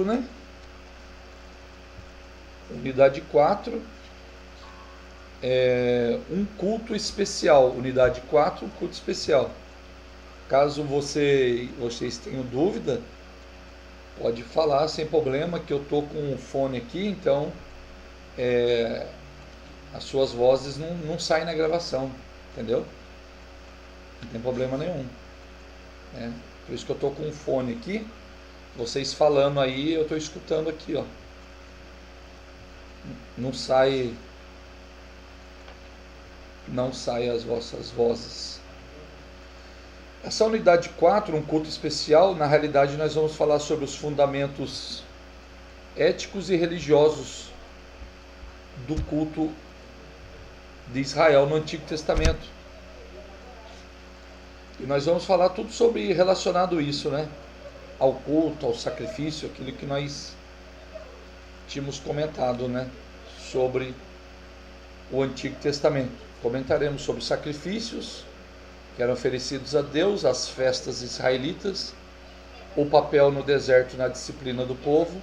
né? Unidade 4 é um culto especial. Unidade 4, um culto especial. Caso vocês tenham dúvida, pode falar sem problema, que eu tô com o fone aqui, então as suas vozes não saem na gravação, entendeu? Não tem problema nenhum. Por isso que eu tô com o fone aqui, vocês falando aí, eu tô escutando aqui, ó. Não sai as vossas vozes. Essa unidade 4, um culto especial, na realidade nós vamos falar sobre os fundamentos éticos e religiosos do culto de Israel no Antigo Testamento. E nós vamos falar tudo sobre relacionado isso, né? Ao culto, ao sacrifício, aquilo que nós tínhamos comentado, né? Sobre o Antigo Testamento. Comentaremos sobre os sacrifícios que eram oferecidos a Deus, as festas israelitas, o papel no deserto na disciplina do povo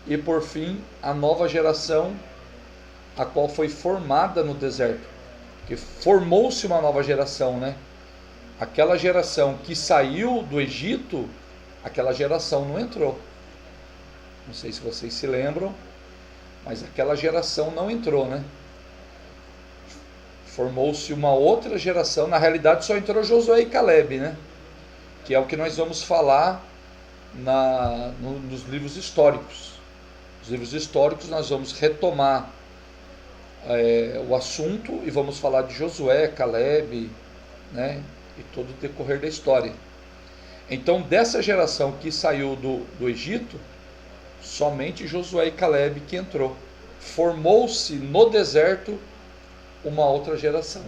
e, por fim, a nova geração a qual foi formada no deserto. Que formou-se uma nova geração, né? Aquela geração que saiu do Egito, aquela geração não entrou. Não sei se vocês se lembram, mas aquela geração não entrou, né? Formou-se uma outra geração, na realidade só entrou Josué e Caleb, né? Que é o que nós vamos falar nos livros históricos. Nos livros históricos nós vamos retomar o assunto e vamos falar de Josué, Caleb, né? E todo o decorrer da história. Então, dessa geração que saiu do Egito, somente Josué e Caleb que entrou. Formou-se no deserto uma outra geração,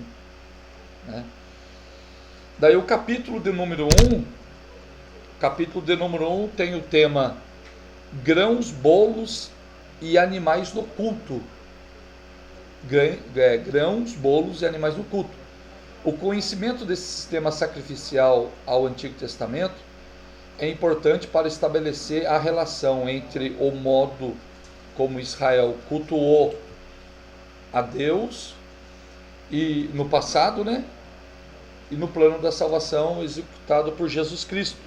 né? Daí o capítulo de número 1 tem o tema grãos, bolos e animais no culto. Grãos, bolos e animais no culto. O conhecimento desse sistema sacrificial ao Antigo Testamento é importante para estabelecer a relação entre o modo como Israel cultuou a Deus e no passado, né? E no plano da salvação executado por Jesus Cristo.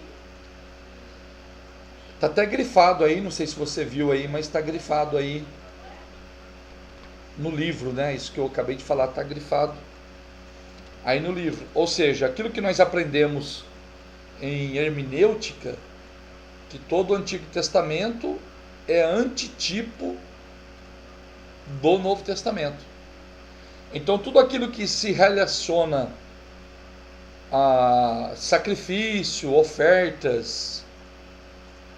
Está até grifado aí, não sei se você viu aí, mas está grifado aí no livro, né? Isso que eu acabei de falar está grifado aí no livro. Ou seja, aquilo que nós aprendemos em hermenêutica, que todo o Antigo Testamento é antitipo do Novo Testamento. Então tudo aquilo que se relaciona a sacrifício, ofertas,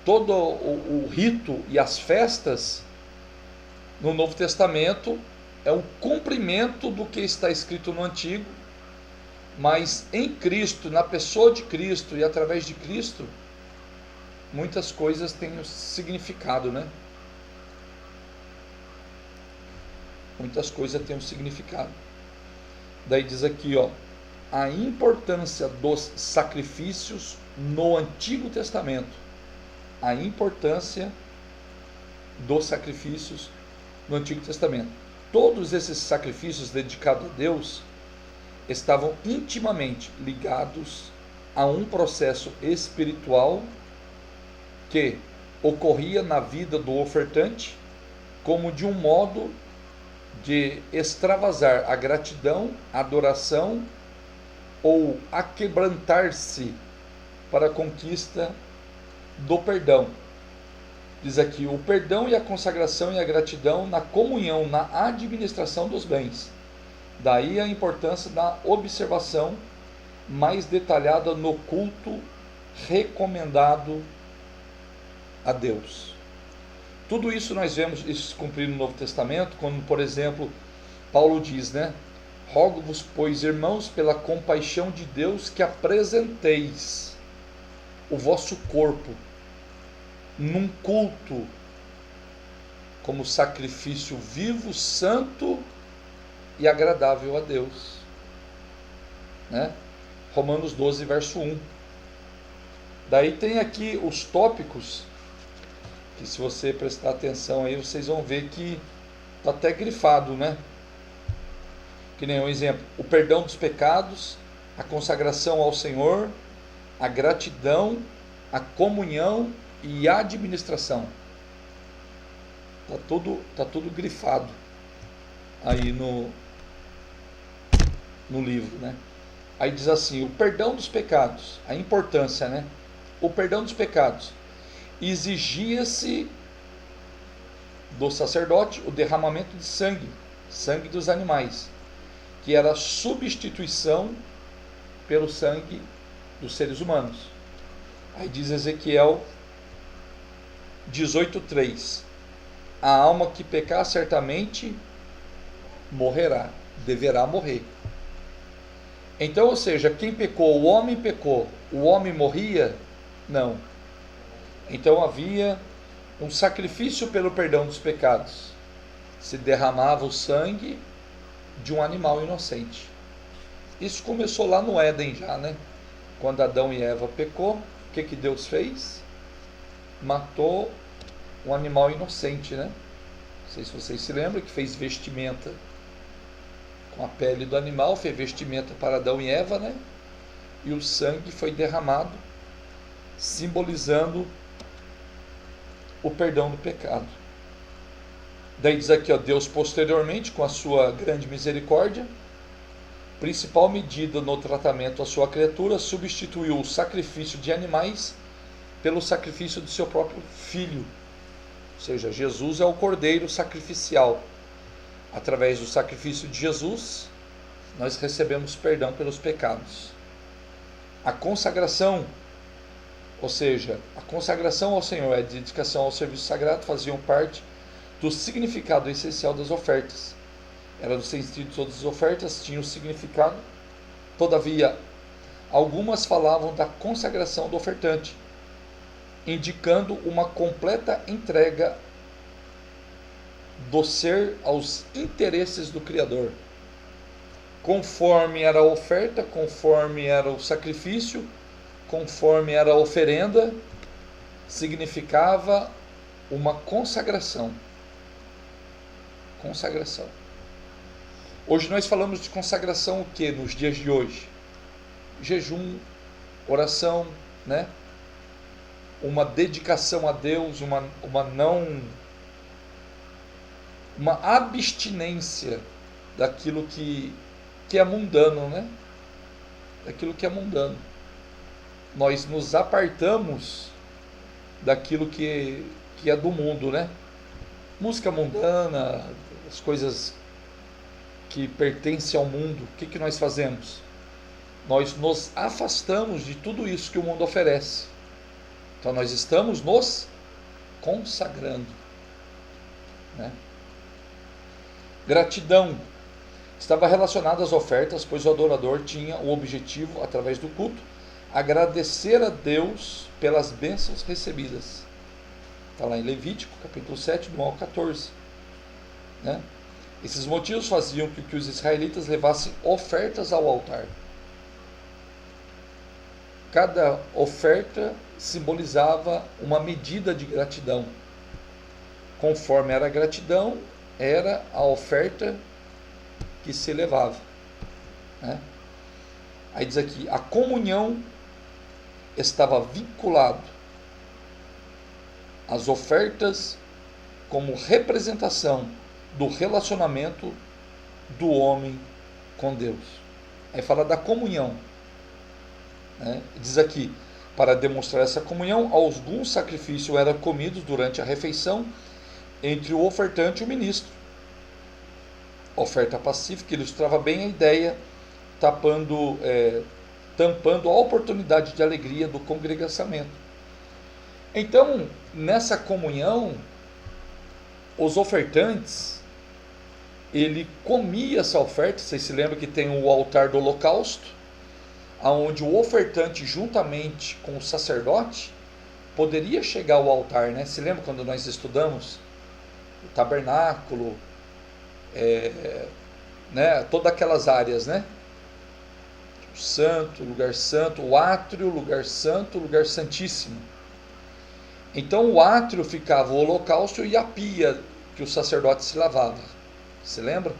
todo o rito e as festas no Novo Testamento é um cumprimento do que está escrito no Antigo, mas em Cristo, na pessoa de Cristo e através de Cristo, muitas coisas têm um significado, né? Muitas coisas têm um significado. Daí diz aqui, ó, a importância dos sacrifícios no Antigo Testamento. A importância dos sacrifícios no Antigo Testamento. Todos esses sacrifícios dedicados a Deus estavam intimamente ligados a um processo espiritual que ocorria na vida do ofertante como de um modo de extravasar a gratidão, a adoração ou aquebrantar-se para a conquista do perdão. Diz aqui, o perdão e a consagração e a gratidão na comunhão, na administração dos bens. Daí a importância da observação mais detalhada no culto recomendado a Deus. Tudo isso nós vemos isso cumprir no Novo Testamento, quando, por exemplo, Paulo diz, né? Rogo-vos, pois, irmãos, pela compaixão de Deus, que apresenteis o vosso corpo num culto como sacrifício vivo, santo e agradável a Deus, né? Romanos 12, verso 1. Daí tem aqui os tópicos que se você prestar atenção aí, vocês vão ver que está até grifado, né? Que nem um exemplo, o perdão dos pecados, a consagração ao Senhor, a gratidão, a comunhão e a administração. Tá tudo grifado aí no livro, né? Aí diz assim, o perdão dos pecados, a importância, né? O perdão dos pecados. Exigia-se do sacerdote o derramamento de sangue dos animais, que era a substituição pelo sangue dos seres humanos. Aí diz Ezequiel 18:3, a alma que pecar certamente morrerá, deverá morrer. Então, ou seja, quem pecou, o homem morria? Não. Então havia um sacrifício pelo perdão dos pecados. Se derramava o sangue de um animal inocente. Isso começou lá no Éden já, né? Quando Adão e Eva pecou, o que Deus fez? Matou um animal inocente, né? Não sei se vocês se lembram, que fez vestimenta com a pele do animal, fez vestimenta para Adão e Eva, né? E o sangue foi derramado, simbolizando o perdão do pecado. Daí diz aqui, ó, Deus posteriormente, com a sua grande misericórdia, principal medida no tratamento à sua criatura, substituiu o sacrifício de animais pelo sacrifício de seu próprio filho. Ou seja, Jesus é o cordeiro sacrificial. Através do sacrifício de Jesus, nós recebemos perdão pelos pecados. A consagração, ou seja, a consagração ao Senhor e a dedicação ao serviço sagrado faziam parte do significado essencial das ofertas. Era no sentido de todas as ofertas, tinham significado. Todavia, algumas falavam da consagração do ofertante, indicando uma completa entrega do ser aos interesses do Criador. Conforme era a oferta, conforme era o sacrifício, conforme era a oferenda, significava uma consagração. Consagração. Hoje nós falamos de consagração o que nos dias de hoje? Jejum, oração, né? Uma dedicação a Deus, uma abstinência daquilo que é mundano, né? Daquilo que é mundano. Nós nos apartamos daquilo que é do mundo, né? Música mundana, as coisas que pertencem ao mundo, o que nós fazemos? Nós nos afastamos de tudo isso que o mundo oferece. Então nós estamos nos consagrando, né? Gratidão estava relacionada às ofertas, pois o adorador tinha o objetivo, através do culto, agradecer a Deus pelas bênçãos recebidas. Está lá em Levítico, capítulo 7, do 1 ao 14. Né? Esses motivos faziam com que os israelitas levassem ofertas ao altar. Cada oferta simbolizava uma medida de gratidão. Conforme era a gratidão, era a oferta que se levava. Né? Aí diz aqui, a comunhão estava vinculado às ofertas como representação do relacionamento do homem com Deus. Aí fala da comunhão. Né? Diz aqui, para demonstrar essa comunhão, alguns sacrifícios eram comidos durante a refeição entre o ofertante e o ministro. A oferta pacífica ilustrava bem a ideia, tampando a oportunidade de alegria do congregamento. Então, nessa comunhão, os ofertantes, ele comia essa oferta. Vocês se lembram que tem o altar do holocausto, onde o ofertante, juntamente com o sacerdote, poderia chegar ao altar, né? Se lembra quando nós estudamos o tabernáculo, né? Todas aquelas áreas, né? O santo, o átrio, lugar santo, lugar santíssimo. Então o átrio ficava o holocausto e a pia que o sacerdote se lavava. Se lembra?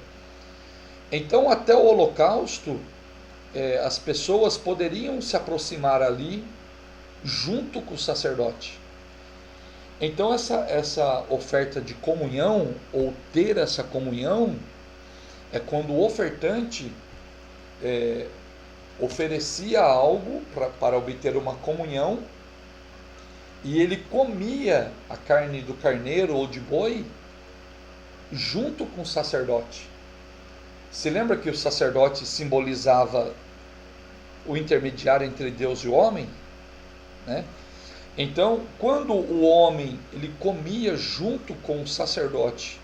Então até o holocausto, as pessoas poderiam se aproximar ali junto com o sacerdote. Então essa oferta de comunhão, ou ter essa comunhão, é quando o ofertante oferecia algo para obter uma comunhão, e ele comia a carne do carneiro ou de boi junto com o sacerdote. Se lembra que o sacerdote simbolizava o intermediário entre Deus e o homem, né? Então, quando o homem ele comia junto com o sacerdote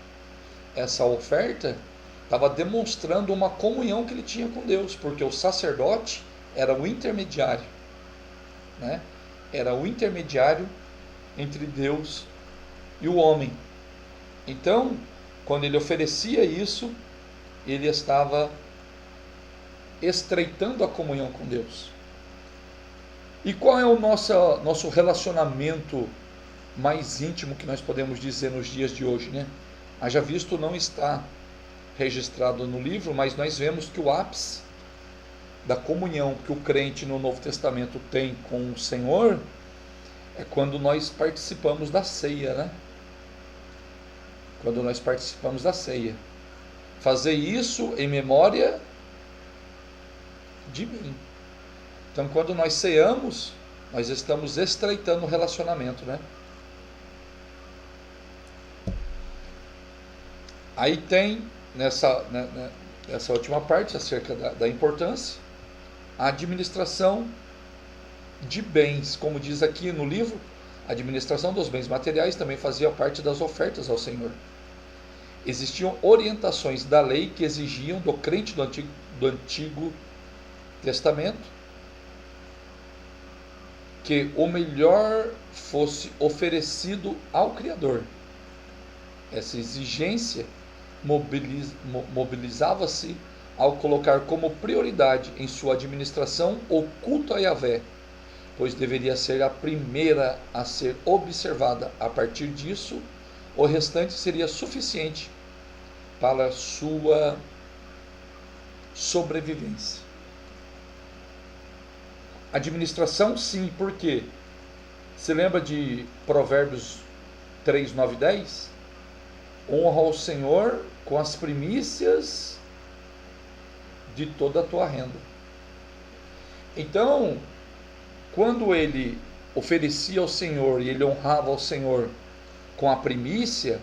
essa oferta, estava demonstrando uma comunhão que ele tinha com Deus, porque o sacerdote era o intermediário, né? Era o intermediário entre Deus e o homem. Então, quando ele oferecia isso, ele estava estreitando a comunhão com Deus. E qual é o nosso relacionamento mais íntimo que nós podemos dizer nos dias de hoje, né? Haja visto, não está registrado no livro, mas nós vemos que o ápice da comunhão que o crente no Novo Testamento tem com o Senhor é quando nós participamos da ceia, né? Quando nós participamos da ceia. Fazer isso em memória de mim. Então, quando nós ceamos, nós estamos estreitando o relacionamento, né? Aí tem, nessa última parte, acerca da importância, a administração de bens. Como diz aqui no livro, a administração dos bens materiais também fazia parte das ofertas ao Senhor. Existiam orientações da lei que exigiam do crente do Antigo Testamento que o melhor fosse oferecido ao Criador. Essa exigência mobilizava-se ao colocar como prioridade em sua administração o culto a Yahvé, pois deveria ser a primeira a ser observada. A partir disso, o restante seria suficiente para a sua sobrevivência. Administração, sim, porque se lembra de Provérbios 3, 9 e 10? Honra ao Senhor com as primícias de toda a tua renda. Então, quando ele oferecia ao Senhor e ele honrava ao Senhor com a primícia,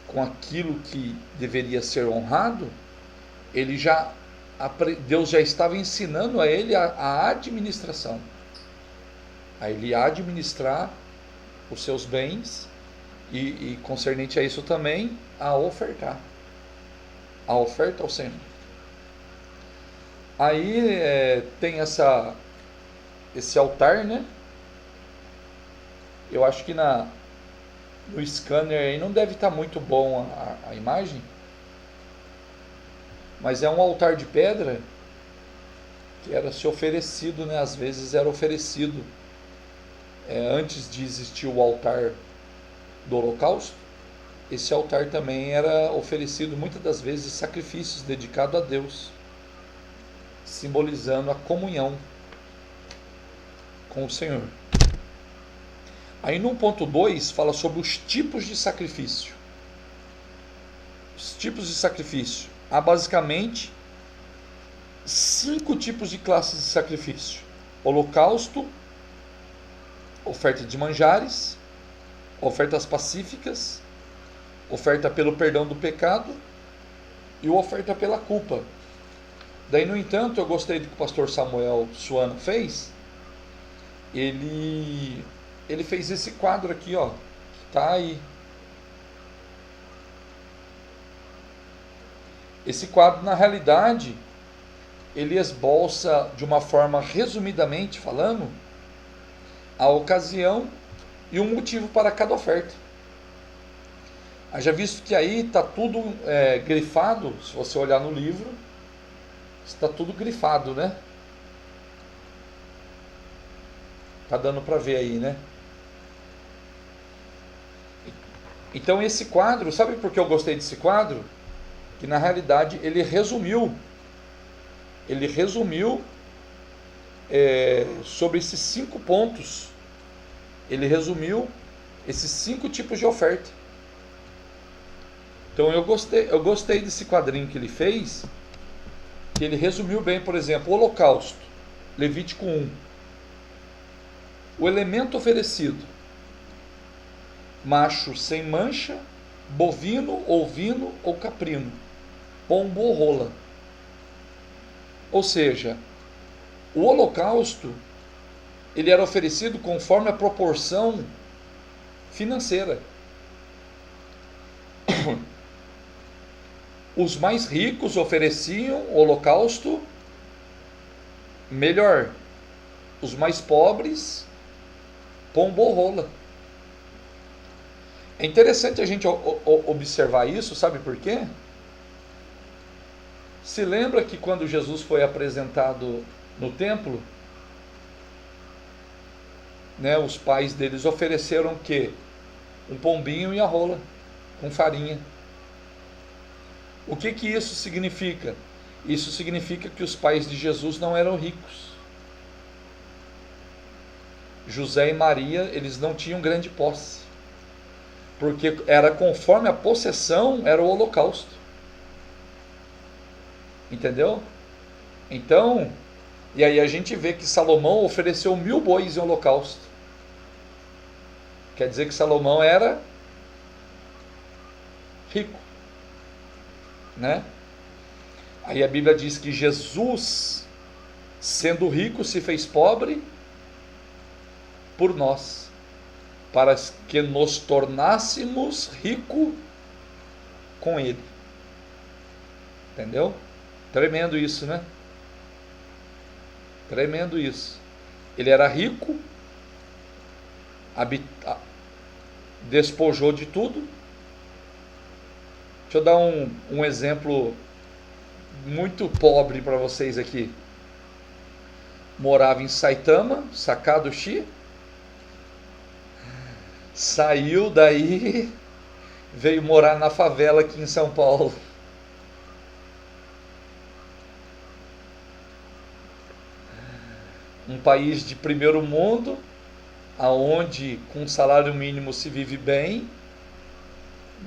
com aquilo que deveria ser honrado, Deus já estava ensinando a ele a administração, a ele administrar os seus bens e concernente a isso também, a ofertar, a oferta ao Senhor. Aí tem esse altar, né? Eu acho que no scanner aí não deve estar muito bom a imagem, mas é um altar de pedra que era se oferecido, né? Às vezes era oferecido antes de existir o altar do holocausto. Esse altar também era oferecido muitas das vezes sacrifícios dedicados a Deus, simbolizando a comunhão com o Senhor. Aí no ponto 2 fala sobre os tipos de sacrifício. Os tipos de sacrifício. Há basicamente 5 tipos de classes de sacrifício: holocausto, oferta de manjares, ofertas pacíficas, oferta pelo perdão do pecado e oferta pela culpa. Daí, no entanto, eu gostei do que o pastor Samuel Suano fez. Ele fez esse quadro aqui, ó, que está aí. Esse quadro, na realidade, ele esboça de uma forma, resumidamente falando, a ocasião e o motivo para cada oferta. Haja visto que aí está tudo grifado. Se você olhar no livro, está tudo grifado, né? Está dando para ver aí, né? Então esse quadro, sabe por que eu gostei desse quadro? Que na realidade ele resumiu sobre esses 5 pontos, ele resumiu esses 5 tipos de oferta. Então eu gostei desse quadrinho que ele fez, que ele resumiu bem. Por exemplo, o holocausto, Levítico 1. O elemento oferecido: macho sem mancha, bovino, ovino ou caprino, pombo ou rola. Ou seja, o holocausto, ele era oferecido conforme a proporção financeira. Os mais ricos ofereciam o holocausto melhor. Os mais pobres, pombo ou rola. É interessante a gente observar isso, sabe por quê? Se lembra que quando Jesus foi apresentado no templo, né, os pais deles ofereceram o quê? Um pombinho e a rola, com farinha. O que isso significa? Isso significa que os pais de Jesus não eram ricos. José e Maria, eles não tinham grande posse, porque era conforme a possessão, era o holocausto. Entendeu? Então, e aí a gente vê que Salomão ofereceu 1000 bois em holocausto. Quer dizer que Salomão era rico, né? Aí a Bíblia diz que Jesus, sendo rico, se fez pobre por nós, para que nos tornássemos ricos com Ele. Entendeu? Tremendo isso, né? Tremendo isso. Ele era rico, despojou de tudo. Deixa eu dar um exemplo muito pobre para vocês aqui. Morava em Saitama, Sakadoshi. Saiu daí, veio morar na favela aqui em São Paulo. Um país de primeiro mundo, aonde com salário mínimo se vive bem,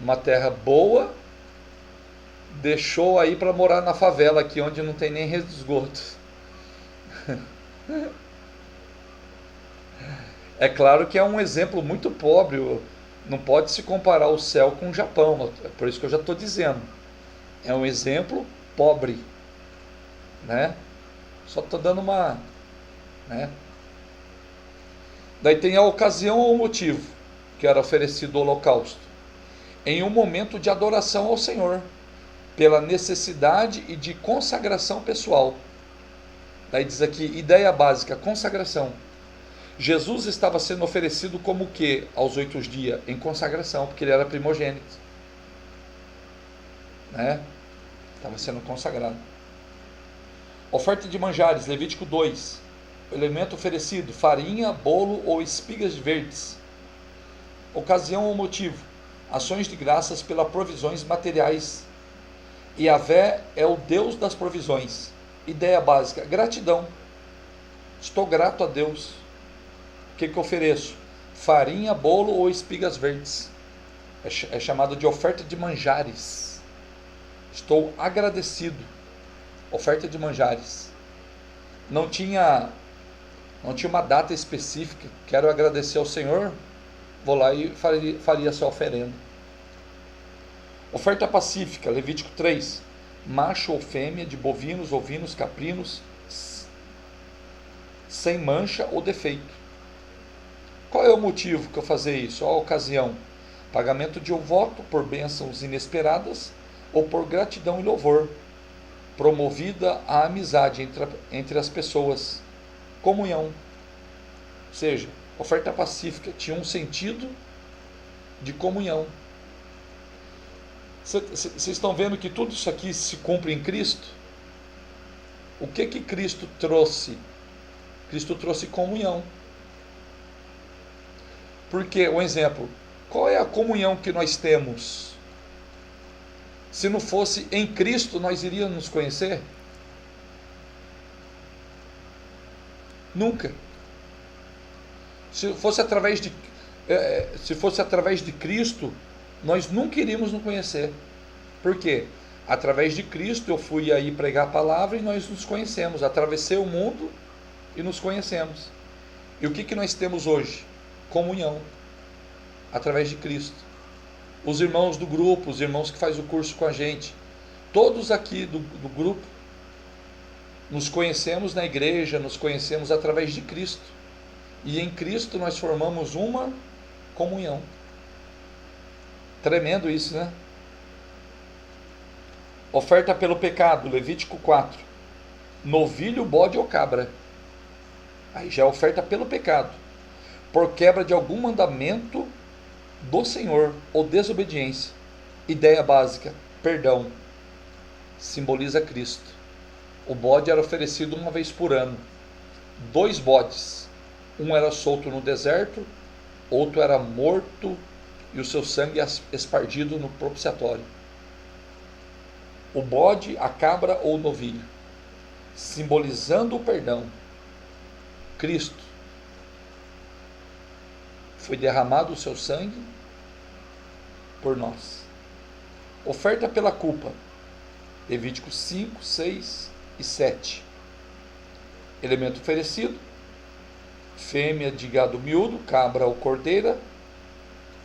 uma terra boa, deixou aí para morar na favela aqui, onde não tem nem rede de esgoto. É claro que é um exemplo muito pobre, não pode se comparar o céu com o Japão, é por isso que eu já estou dizendo, é um exemplo pobre, né? Só estou dando uma, né? Daí tem a ocasião ou o motivo que era oferecido o holocausto, em um momento de adoração ao Senhor, pela necessidade e de consagração pessoal. Daí diz aqui, ideia básica, consagração. Jesus estava sendo oferecido como o que aos 8 dias? Em consagração, porque ele era primogênito, né? Estava sendo consagrado. Oferta de manjares, Levítico 2. O elemento oferecido, farinha, bolo ou espigas verdes. Ocasião ou motivo, ações de graças pelas provisões materiais. Yahvé é o Deus das provisões. Ideia básica, gratidão. Estou grato a Deus. O que eu ofereço? Farinha, bolo ou espigas verdes. É chamado de oferta de manjares. Estou agradecido. Oferta de manjares. Não tinha uma data específica. Quero agradecer ao Senhor. Vou lá e faria essa oferenda. Oferta pacífica, Levítico 3. Macho ou fêmea de bovinos, ovinos, caprinos, sem mancha ou defeito. Qual é o motivo que eu fazer isso? Qual a ocasião? Pagamento de um voto por bênçãos inesperadas ou por gratidão e louvor. Promovida a amizade entre as pessoas. Comunhão. Ou seja, oferta pacífica tinha um sentido de comunhão. Vocês estão vendo que tudo isso aqui se cumpre em Cristo? O que Cristo trouxe? Cristo trouxe comunhão. Porque, um exemplo, Qual é a comunhão que nós temos? Se não fosse em Cristo, nós iríamos nos conhecer? Nunca. Se fosse através de Cristo, nós nunca iríamos nos conhecer. Por quê? Através de Cristo eu fui aí pregar a palavra e nós nos conhecemos. Atravessei o mundo e nos conhecemos. E o que nós temos hoje? Comunhão. Através de Cristo. Os irmãos do grupo, os irmãos que fazem o curso com a gente, todos aqui do grupo, nos conhecemos na igreja, nos conhecemos através de Cristo. E em Cristo nós formamos uma comunhão. Tremendo isso, né? Oferta pelo pecado, Levítico 4. Novilho, bode ou cabra. Aí já é oferta pelo pecado. Por quebra de algum mandamento do Senhor ou desobediência. Ideia básica, perdão. Simboliza Cristo. O bode era oferecido uma vez por ano. 2 bodes. Um era solto no deserto, outro era morto e o seu sangue espargido no propiciatório. O bode, a cabra ou o novilho, simbolizando o perdão. Cristo. Foi derramado o seu sangue por nós. Oferta pela culpa. Levíticos 5, 6 e 7. Elemento oferecido: fêmea de gado miúdo, cabra ou cordeira,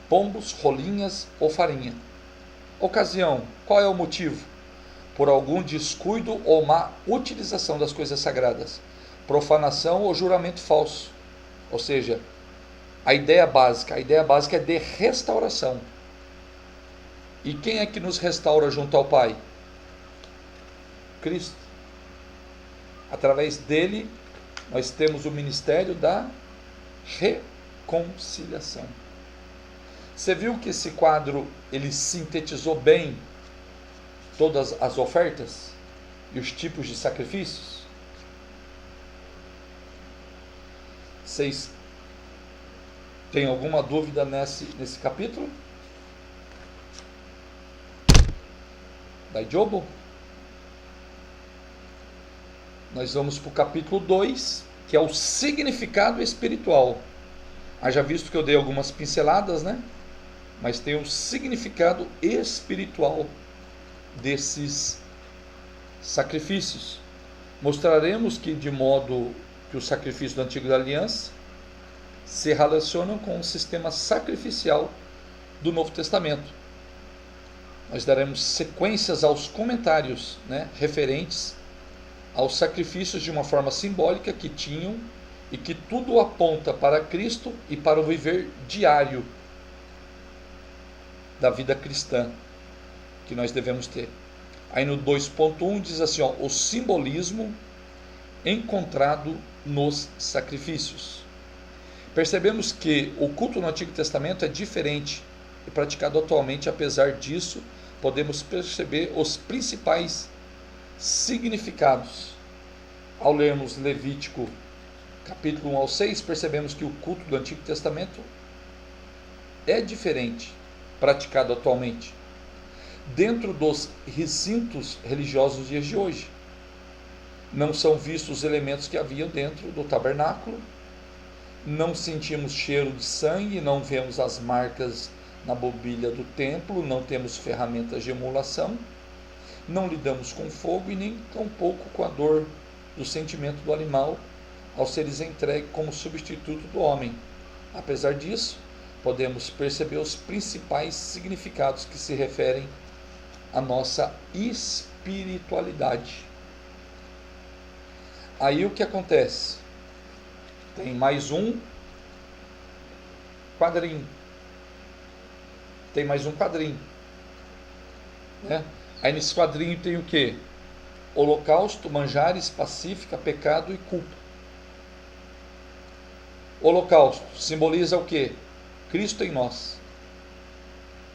pombos, rolinhas ou farinha. Ocasião: qual é o motivo? Por algum descuido ou má utilização das coisas sagradas, profanação ou juramento falso. Ou seja, a ideia básica é de restauração. E quem é que nos restaura junto ao Pai? Cristo. Através dele, nós temos o ministério da reconciliação. Você viu que esse quadro, ele sintetizou bem todas as ofertas e os tipos de sacrifícios? Vocês têm alguma dúvida nesse capítulo? Da Jobo? Nós vamos para o capítulo 2, que é o significado espiritual. Haja visto que eu dei algumas pinceladas, né? Mas tem o significado espiritual desses sacrifícios. Mostraremos que, de modo que os sacrifícios da Antiga Aliança se relacionam com o sistema sacrificial do Novo Testamento. Nós daremos sequências aos comentários, né, referentes aos sacrifícios de uma forma simbólica que tinham e que tudo aponta para Cristo e para o viver diário da vida cristã que nós devemos ter. Aí no 2.1 diz assim, o simbolismo encontrado nos sacrifícios. Percebemos que o culto no Antigo Testamento é diferente e praticado atualmente. Apesar disso, podemos perceber os principais significados. Ao lermos Levítico capítulo 1 ao 6, percebemos que o culto do Antigo Testamento é diferente, praticado atualmente, dentro dos recintos religiosos dos dias de hoje. Não são vistos os elementos que haviam dentro do tabernáculo, não sentimos cheiro de sangue, não vemos as marcas na mobília do templo, não temos ferramentas de emulação, não lidamos com fogo e nem tampouco com a dor do sentimento do animal ao ser entregue como substituto do homem. Apesar disso, podemos perceber os principais significados que se referem à nossa espiritualidade. Aí o que acontece? Tem mais um quadrinho. Né? Aí nesse quadrinho tem o que? Holocausto, manjares, pacífica, pecado e culpa. Holocausto simboliza o que? Cristo em nós.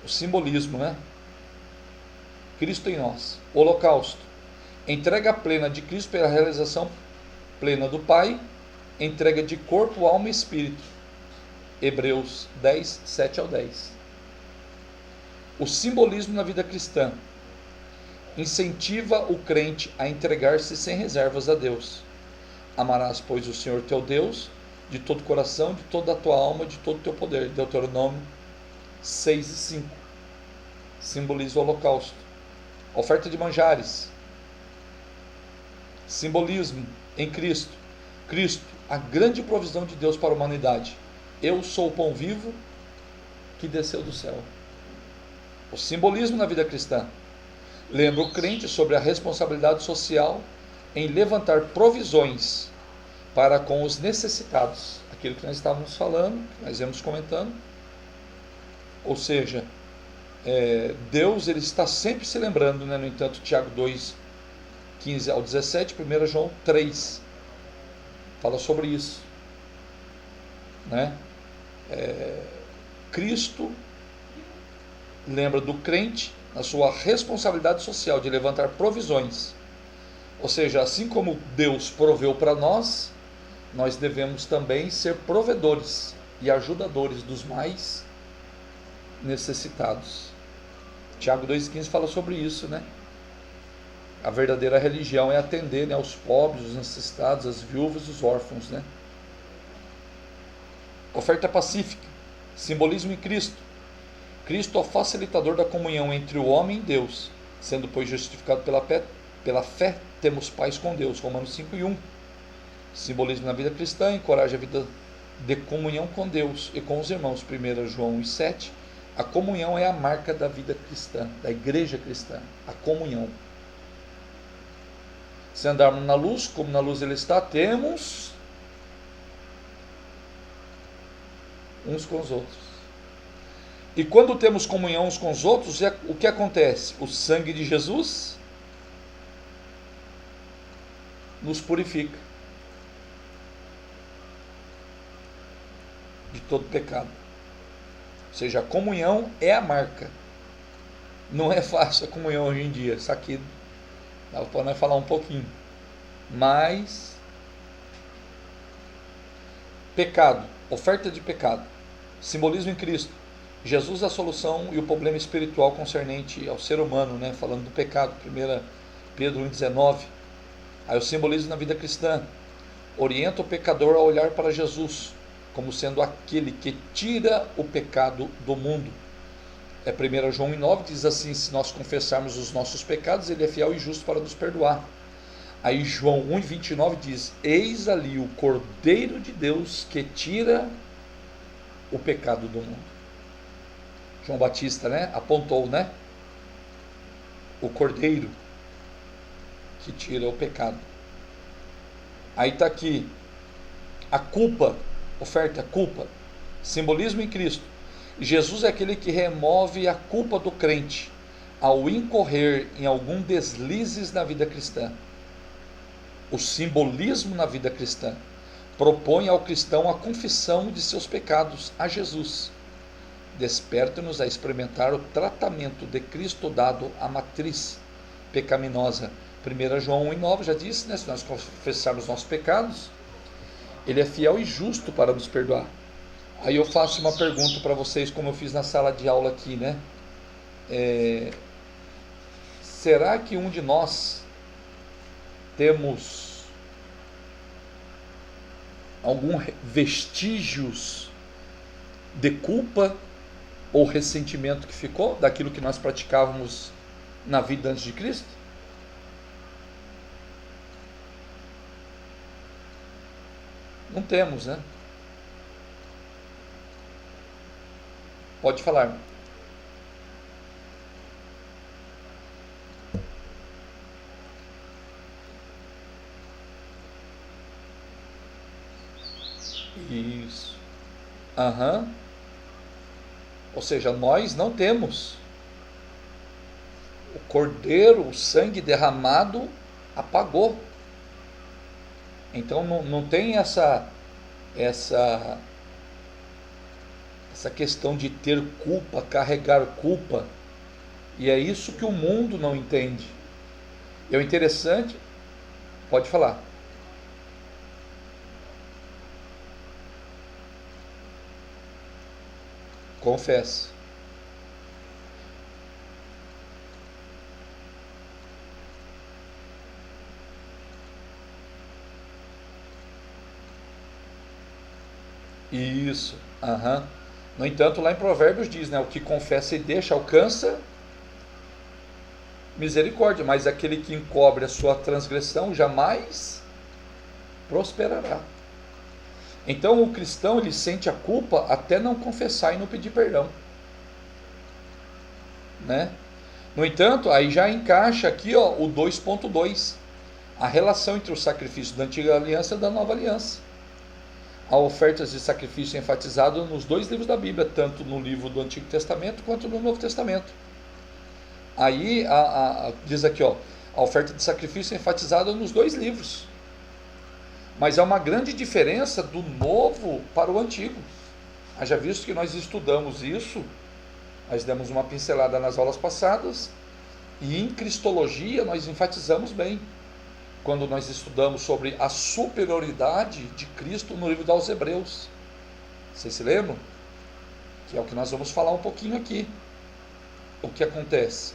O simbolismo, né? Cristo em nós. Holocausto, entrega plena de Cristo pela realização plena do Pai, entrega de corpo, alma e espírito. Hebreus 10, 7 ao 10. O simbolismo na vida cristã incentiva o crente a entregar-se sem reservas a Deus. Amarás, pois, o Senhor teu Deus de todo o coração, de toda a tua alma, de todo o teu poder. Deuteronômio 6:5. Simboliza o holocausto. Oferta de manjares. Simbolismo em Cristo. Cristo, a grande provisão de Deus para a humanidade. Eu sou o pão vivo que desceu do céu. O simbolismo na vida cristã. Lembra o crente sobre a responsabilidade social em levantar provisões para com os necessitados. Aquilo que nós estávamos falando, que nós íamos comentando. Ou seja, Deus ele está sempre se lembrando, né? No entanto, Tiago 2:15 ao 17, 1 João 3 fala sobre isso, né? Cristo lembra do crente na sua responsabilidade social de levantar provisões, ou seja, assim como Deus proveu para nós, nós devemos também ser provedores e ajudadores dos mais necessitados. Tiago 2,15 fala sobre isso, né? A verdadeira religião é atender, né, aos pobres, os necessitados, as viúvas, os órfãos, né? Oferta pacífica, simbolismo em Cristo. Cristo é o facilitador da comunhão entre o homem e Deus, sendo, pois, justificado pela fé, temos paz com Deus, Romanos 5:1. Simbolismo na vida cristã, encoraja a vida de comunhão com Deus e com os irmãos, 1 João 1:7. A comunhão é a marca da vida cristã, da igreja cristã, a comunhão. Se andarmos na luz, como na luz ele está, temos uns com os outros. E quando temos comunhão uns com os outros, o que acontece? O sangue de Jesus nos purifica de todo pecado. Ou seja, a comunhão é a marca. Não é fácil a comunhão hoje em dia. Isso aqui dá para nós falar um pouquinho. Mas pecado, oferta de pecado, simbolismo em Cristo. Jesus é a solução e o problema espiritual concernente ao ser humano, né? Falando do pecado, 1 Pedro 1,19. Aí o simbolismo na vida cristã orienta o pecador a olhar para Jesus como sendo aquele que tira o pecado do mundo. 1 João 1,9 diz assim: se nós confessarmos os nossos pecados, ele é fiel e justo para nos perdoar. Aí João 1,29 diz: eis ali o Cordeiro de Deus que tira o pecado do mundo. João Batista, né, apontou, né, o Cordeiro que tira o pecado. Aí está aqui a culpa, oferta culpa, simbolismo em Cristo. Jesus é aquele que remove a culpa do crente ao incorrer em algum deslizes na vida cristã. O simbolismo na vida cristã propõe ao cristão a confissão de seus pecados a Jesus. Desperta-nos a experimentar o tratamento de Cristo dado à matriz pecaminosa. 1 João 1,9 já disse, né? Se nós confessarmos nossos pecados, ele é fiel e justo para nos perdoar. Aí eu faço uma pergunta para vocês, como eu fiz na sala de aula aqui, né? Será que um de nós temos algum vestígios de culpa ou ressentimento que ficou daquilo que nós praticávamos na vida antes de Cristo? Não temos, né? Pode falar. Isso. Aham. Ou seja, nós não temos. O cordeiro, o sangue derramado, apagou. Então não tem essa questão de ter culpa, carregar culpa. E é isso que o mundo não entende. E o interessante, pode falar. Confesso. Isso. Aham. No entanto, lá em Provérbios diz, né? O que confessa e deixa alcança misericórdia, mas aquele que encobre a sua transgressão jamais prosperará. Então o cristão, ele sente a culpa até não confessar e não pedir perdão, né? No entanto, aí já encaixa aqui, ó, o 2.2, a relação entre o sacrifício da antiga aliança e da nova aliança. Há ofertas de sacrifício enfatizado nos dois livros da Bíblia, tanto no livro do Antigo Testamento quanto no Novo Testamento. Aí diz aqui, ó, a oferta de sacrifício é enfatizada nos dois livros. Mas há uma grande diferença do novo para o antigo. Haja visto que nós estudamos isso, nós demos uma pincelada nas aulas passadas, e em Cristologia nós enfatizamos bem, quando nós estudamos sobre a superioridade de Cristo no livro aos Hebreus. Vocês se lembram? Que é o que nós vamos falar um pouquinho aqui. O que acontece?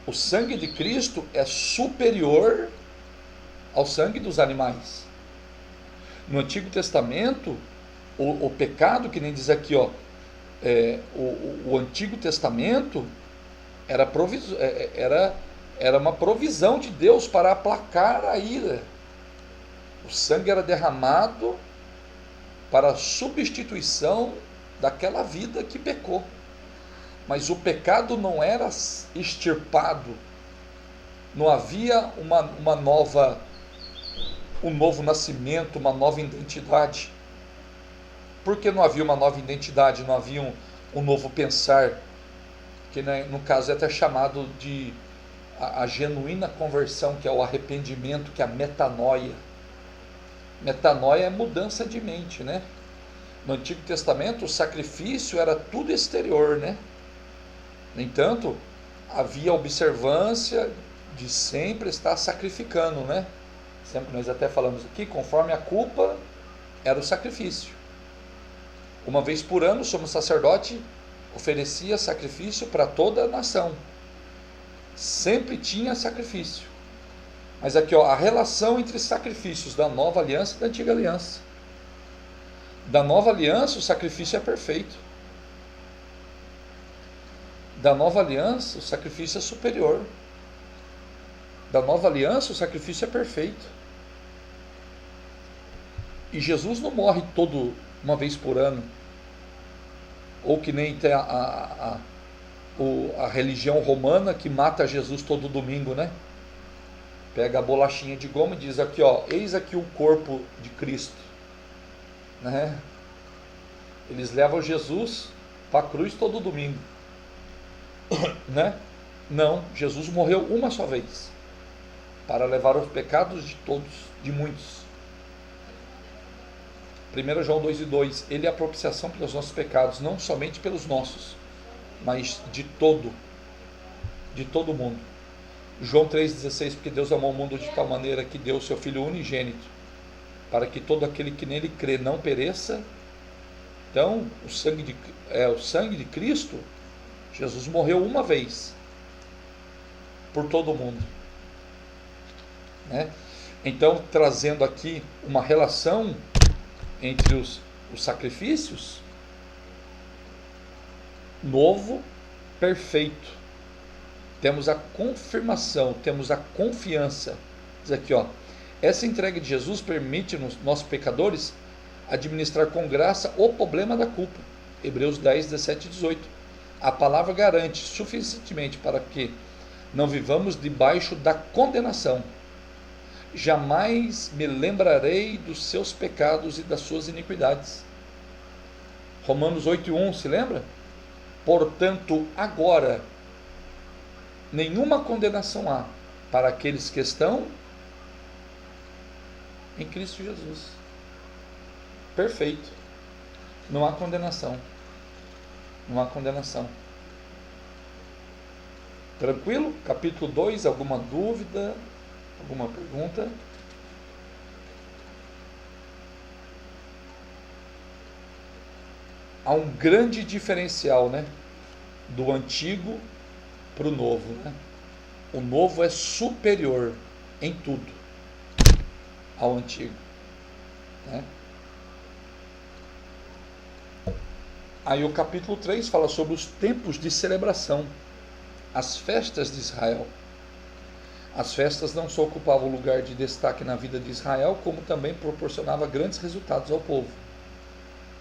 O sangue de Cristo é superior ao sangue dos animais. No Antigo Testamento, o pecado, que nem diz aqui, ó, o Antigo Testamento era uma provisão de Deus para aplacar a ira. O sangue era derramado para a substituição daquela vida que pecou. Mas o pecado não era extirpado, não havia um novo nascimento, uma nova identidade. Por que não havia uma nova identidade? Não havia um novo pensar, que no caso é até chamado de a genuína conversão, que é o arrependimento, que é a metanoia. Metanoia é mudança de mente, né? No Antigo Testamento o sacrifício era tudo exterior, né? No entanto, havia observância de sempre estar sacrificando, né? Sempre nós até falamos aqui, conforme a culpa era o sacrifício. Uma vez por ano, o sumo sacerdote oferecia sacrifício para toda a nação. Sempre tinha sacrifício. Mas aqui, ó, a relação entre sacrifícios da nova aliança e da antiga aliança. Da nova aliança, o sacrifício é perfeito. Da nova aliança, o sacrifício é superior. Da nova aliança, o sacrifício é perfeito. E Jesus não morre uma vez por ano. Ou que nem tem a religião romana que mata Jesus todo domingo, né? Pega a bolachinha de goma e diz aqui, ó, eis aqui o corpo de Cristo, né? Eles levam Jesus para a cruz todo domingo, né? Não, Jesus morreu uma só vez para levar os pecados de todos, de muitos. 1 João 2:2, ele é a propiciação pelos nossos pecados, não somente pelos nossos, mas de todo mundo. João 3,16, porque Deus amou o mundo de tal maneira que deu o seu Filho unigênito, para que todo aquele que nele crê não pereça. Então, o sangue de Cristo, Jesus morreu uma vez, por todo mundo, né? Então, trazendo aqui uma relação entre os sacrifícios, novo, perfeito. Temos a confirmação, temos a confiança. Diz aqui, ó, essa entrega de Jesus permite-nos, nós pecadores, administrar com graça o problema da culpa. Hebreus 10, 17 e 18. A palavra garante suficientemente para que não vivamos debaixo da condenação. Jamais me lembrarei dos seus pecados e das suas iniquidades. Romanos 8:1, se lembra? Portanto, agora, nenhuma condenação há para aqueles que estão em Cristo Jesus. Perfeito. Não há condenação. Não há condenação. Tranquilo? Capítulo 2, alguma dúvida? Alguma pergunta? Há um grande diferencial, né, do antigo para o novo, né? O novo é superior em tudo ao antigo, né? Aí o capítulo 3 fala sobre os tempos de celebração, as festas de Israel. As festas não só ocupavam lugar de destaque na vida de Israel, como também proporcionava grandes resultados ao povo,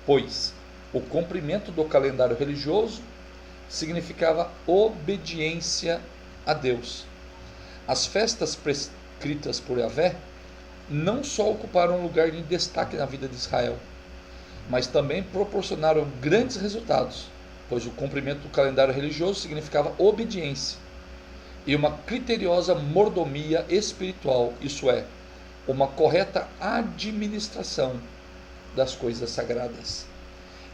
pois o cumprimento do calendário religioso significava obediência a Deus. As festas prescritas por Yahvé não só ocuparam um lugar de destaque na vida de Israel, mas também proporcionaram grandes resultados, pois o cumprimento do calendário religioso significava obediência e uma criteriosa mordomia espiritual, isso é, uma correta administração das coisas sagradas.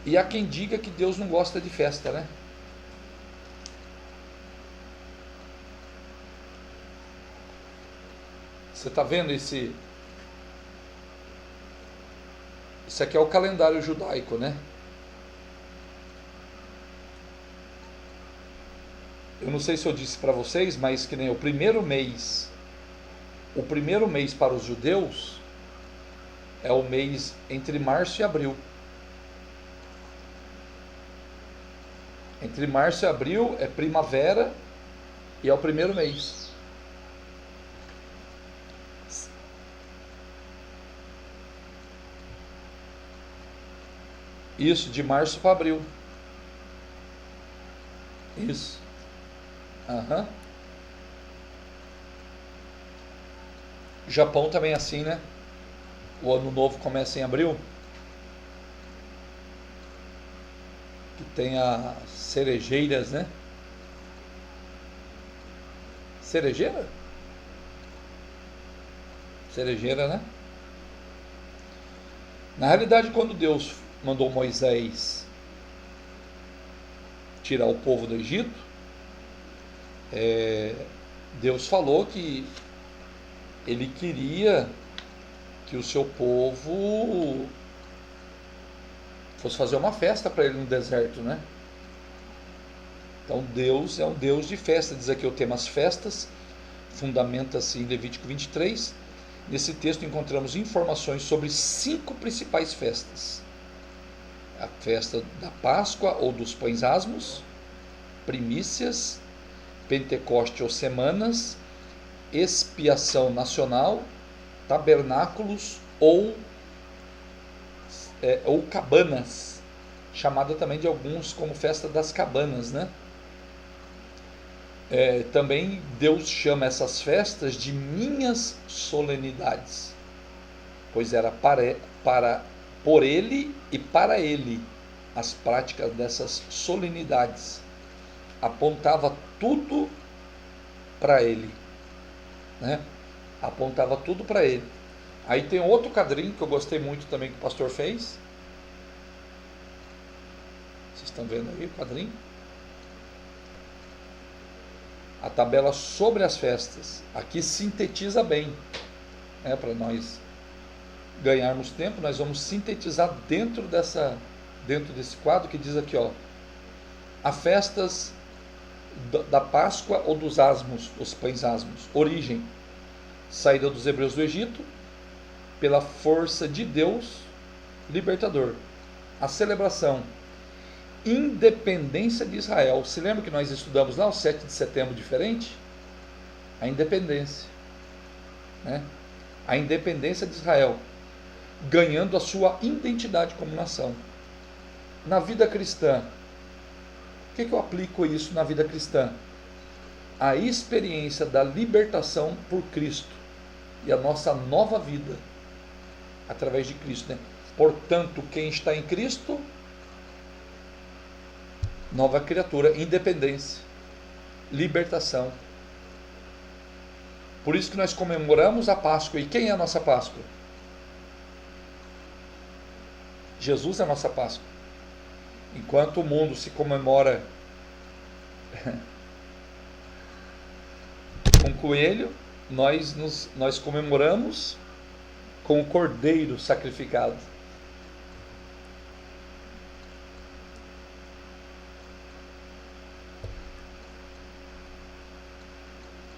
E há quem diga que Deus não gosta de festa, né? Você está vendo esse... Isso aqui é o calendário judaico, né? Eu não sei se eu disse para vocês, mas que nem o primeiro mês para os judeus é o mês entre março e abril. Entre março e abril é primavera e é o primeiro mês. Isso, de março para abril. Isso. Uhum. Japão também é assim, né? O ano novo começa em abril. Que tem as cerejeiras, né? Cerejeira? Cerejeira, né? Na realidade, quando Deus mandou Moisés tirar o povo do Egito, Deus falou que ele queria que o seu povo fosse fazer uma festa para ele no deserto, né? Então Deus é um Deus de festa, diz aqui o tema as festas, fundamenta-se em Levítico 23. Nesse texto encontramos informações sobre 5 principais festas: a festa da Páscoa ou dos pães asmos, primícias, Pentecoste ou semanas, expiação nacional, tabernáculos ou cabanas, chamada também de alguns como festa das cabanas, né? Também Deus chama essas festas de minhas solenidades, pois era por ele e para ele as práticas dessas solenidades, apontava tudo para ele, né? Apontava tudo para ele. Aí tem outro quadrinho que eu gostei muito também que o pastor fez. Vocês estão vendo aí o quadrinho? A tabela sobre as festas. Aqui sintetiza bem, né? Para nós ganharmos tempo, nós vamos sintetizar dentro desse quadro que diz aqui, ó, as festas da Páscoa ou dos asmos, os pães asmos. Origem: saída dos hebreus do Egito pela força de Deus libertador. A celebração: independência de Israel. Se lembra que nós estudamos lá o 7 de setembro diferente? A independência, né? A independência de Israel, ganhando a sua identidade como nação. Na vida cristã, o que eu aplico isso na vida cristã? A experiência da libertação por Cristo e a nossa nova vida através de Cristo, né? Portanto, quem está em Cristo, nova criatura, independência, libertação. Por isso que nós comemoramos a Páscoa. E quem é a nossa Páscoa? Jesus é a nossa Páscoa. Enquanto o mundo se comemora com coelho, nós comemoramos com o cordeiro sacrificado.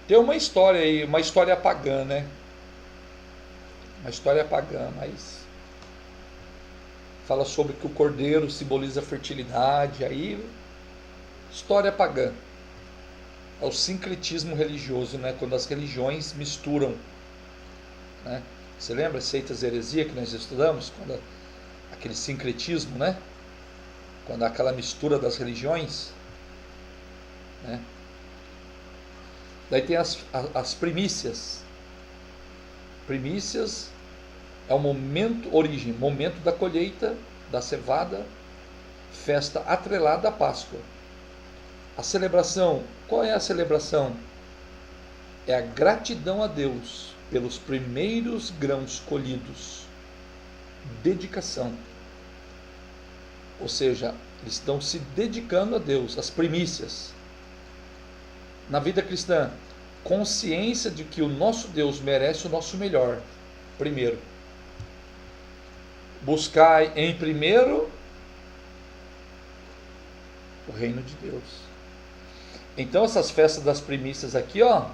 Tem uma história aí, uma história pagã, né? Uma história pagã, mas fala sobre que o cordeiro simboliza a fertilidade, aí história pagã. É o sincretismo religioso, né? Quando as religiões misturam, né? Você lembra seitas e heresia que nós estudamos? Quando aquele sincretismo, né? Quando há aquela mistura das religiões, né? Daí tem as primícias. Primícias é o momento, origem, momento da colheita, da cevada, festa atrelada à Páscoa. A celebração, qual é a celebração? É a gratidão a Deus pelos primeiros grãos colhidos. Dedicação. Ou seja, eles estão se dedicando a Deus, as primícias. Na vida cristã, consciência de que o nosso Deus merece o nosso melhor. Primeiro, buscar em primeiro o reino de Deus. Então essas festas das primícias aqui, ó,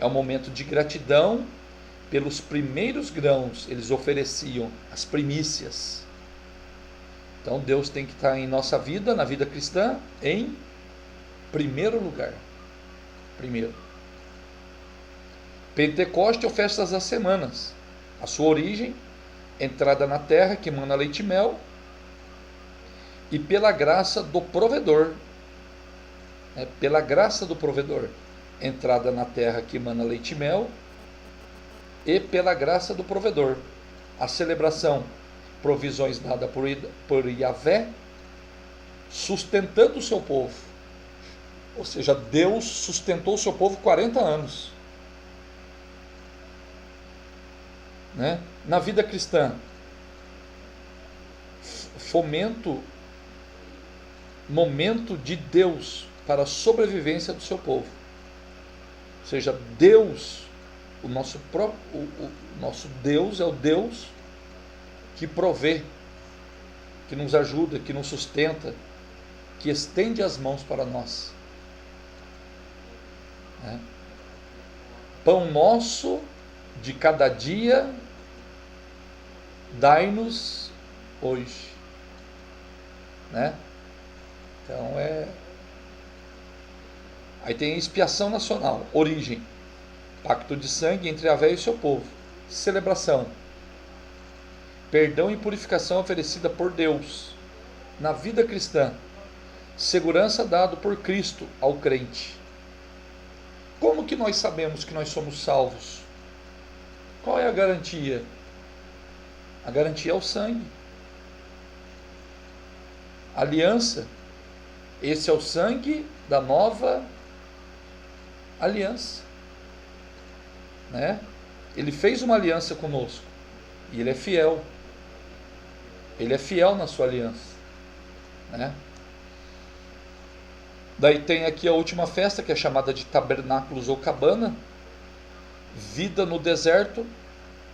é um momento de gratidão pelos primeiros grãos. Eles ofereciam as primícias. Então Deus tem que estar em nossa vida, na vida cristã, em primeiro lugar. Primeiro. Pentecoste ou festas das semanas. A sua origem, entrada na terra que emana leite e mel, e pela graça do provedor. Pela graça do provedor, entrada na terra que emana leite e mel, e pela graça do provedor. A celebração, provisões dadas por Yahvé, sustentando o seu povo. Ou seja, Deus sustentou o seu povo 40 anos. Né? Na vida cristã, momento de Deus para a sobrevivência do seu povo. Ou seja, Deus, o nosso Deus é o Deus que provê, que nos ajuda, que nos sustenta, que estende as mãos para nós. Pão nosso de cada dia, dai-nos hoje. Né? Então Aí tem expiação nacional, origem, pacto de sangue entre Yahvé e o seu povo. Celebração, perdão e purificação oferecida por Deus. Na vida cristã, segurança dado por Cristo ao crente. Como que nós sabemos que nós somos salvos? Qual é a garantia? A garantia é o sangue. Aliança. Esse é o sangue da nova aliança. Né? Ele fez uma aliança conosco. E ele é fiel. Ele é fiel na sua aliança. Né? Daí tem aqui a última festa, que é chamada de tabernáculos ou cabana. Vida no deserto,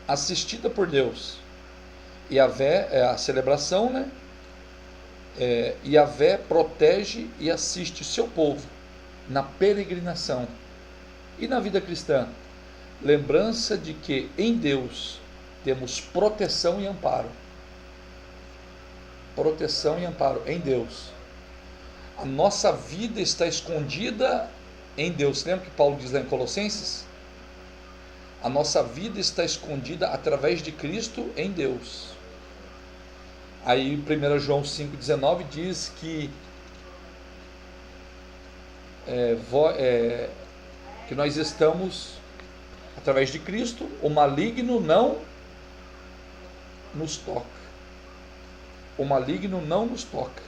assistida por Deus. Yahvé é a celebração, né? Yahvé protege e assiste o seu povo na peregrinação. E na vida cristã, lembrança de que em Deus temos proteção e amparo. Proteção e amparo em Deus. A nossa vida está escondida em Deus. Lembra que Paulo diz lá em Colossenses? A nossa vida está escondida através de Cristo em Deus. Aí 1 João 5,19 diz que que nós estamos, através de Cristo, o maligno não nos toca. O maligno não nos toca.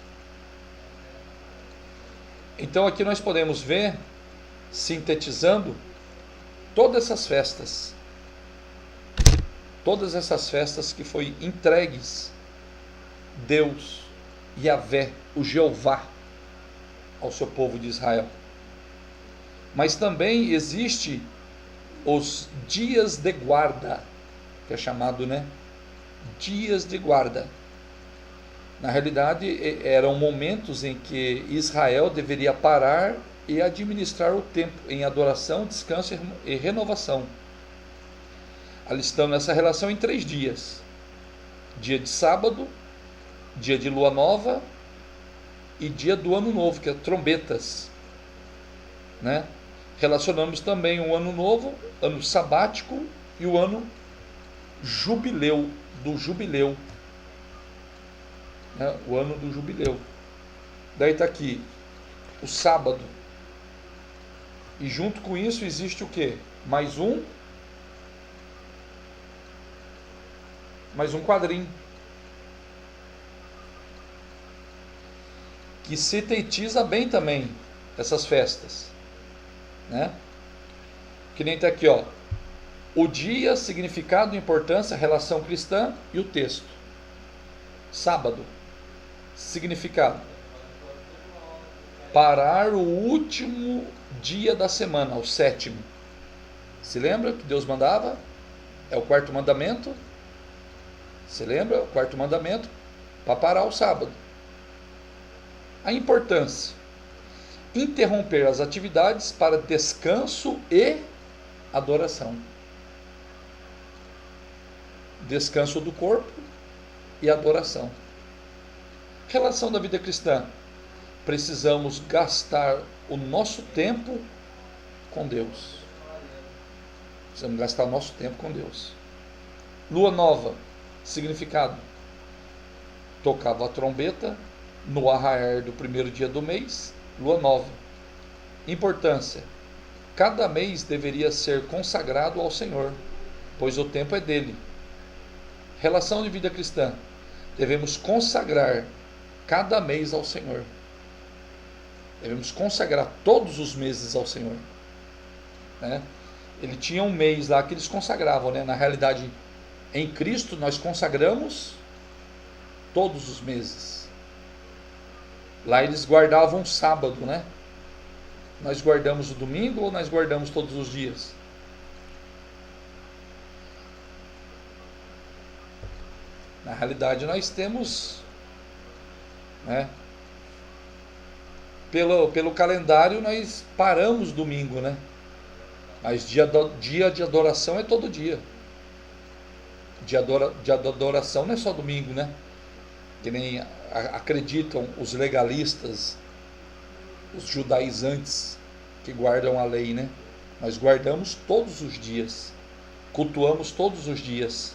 Então aqui nós podemos ver, sintetizando, todas essas festas que foi entregues Deus, Yahvé, o Jeová, ao seu povo de Israel. Mas também existe os dias de guarda, que é chamado, né? Dias de guarda. Na realidade, eram momentos em que Israel deveria parar e administrar o tempo em adoração, descanso e renovação. Alistando essa relação em 3 dias: dia de sábado, dia de lua nova e dia do ano novo, que é trombetas, né? Relacionamos também o ano novo, ano sabático e o ano jubileu, do jubileu, né? O ano do jubileu. Daí está aqui o sábado, e junto com isso existe o quê? Mais um quadrinho que sintetiza bem também essas festas, né? Que nem está aqui, ó, o dia, significado, importância, relação cristã e o texto. Sábado, significado: parar o último dia da semana, o sétimo. Se lembra que Deus mandava? É o quarto mandamento. Se lembra? O quarto mandamento para parar o sábado. A importância: interromper as atividades para descanso e adoração. Descanso do corpo e adoração. Relação da vida cristã: precisamos gastar o nosso tempo com Deus. Precisamos gastar o nosso tempo com Deus. Lua nova, significado: tocava a trombeta no arraiar do primeiro dia do mês, lua nova. Importância: cada mês deveria ser consagrado ao Senhor, pois o tempo é dele. Relação de vida cristã: devemos consagrar cada mês ao Senhor. Devemos consagrar todos os meses ao Senhor, né? Ele tinha um mês lá que eles consagravam, né? Na realidade, em Cristo nós consagramos todos os meses. Lá eles guardavam sábado, né? Nós guardamos o domingo ou nós guardamos todos os dias? Na realidade nós temos, né? Pelo calendário nós paramos domingo, né? Mas dia de adoração é todo dia. Dia de adoração não é só domingo, né? Que nem acreditam os legalistas, os judaizantes que guardam a lei, né? Nós guardamos todos os dias, cultuamos todos os dias.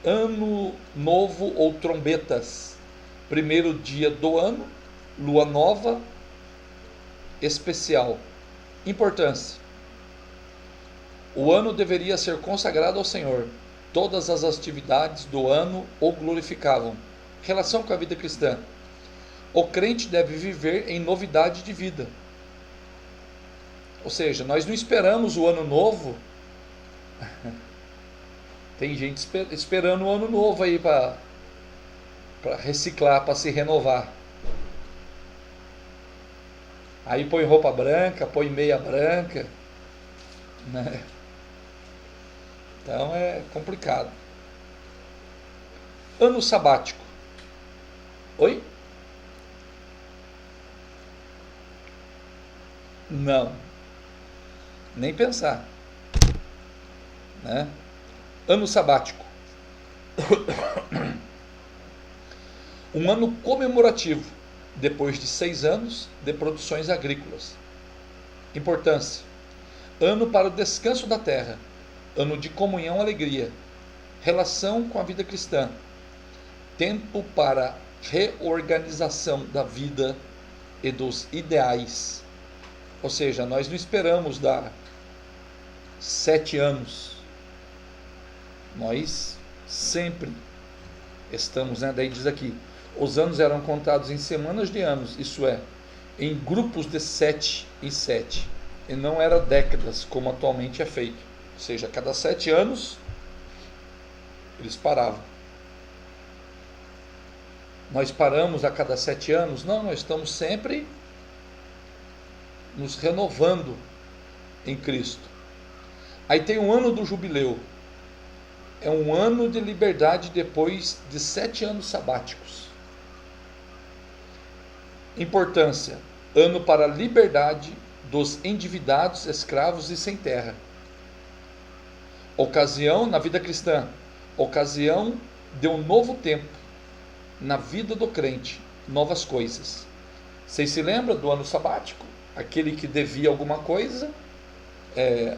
Ano novo ou trombetas: primeiro dia do ano, lua nova, especial. Importância: o ano deveria ser consagrado ao Senhor. Todas as atividades do ano o glorificavam. Relação com a vida cristã: o crente deve viver em novidade de vida. Ou seja, nós não esperamos o ano novo. Tem gente esperando o ano novo aí para reciclar, para se renovar. Aí põe roupa branca, põe meia branca, né? Então é complicado. Ano sabático: oi? Não, nem pensar, né? Ano sabático: um ano comemorativo depois de 6 anos de produções agrícolas. Importância: ano para o descanso da terra, ano de comunhão e alegria. Relação com a vida cristã: tempo para reorganização da vida e dos ideais. Ou seja, nós não esperamos dar 7 anos, nós sempre estamos, né? Daí diz aqui: os anos eram contados em semanas de anos, isso é, em grupos de 7 em 7, e não era décadas como atualmente é feito. Ou seja, a cada 7 anos eles paravam. Nós paramos a cada 7 anos? Não, nós estamos sempre nos renovando em Cristo. Aí tem o ano do jubileu. É um ano de liberdade depois de 7 anos sabáticos. Importância: ano para a liberdade dos endividados, escravos e sem terra. Ocasião na vida cristã: ocasião deu um novo tempo na vida do crente, novas coisas. Vocês se lembram do ano sabático? Aquele que devia alguma coisa,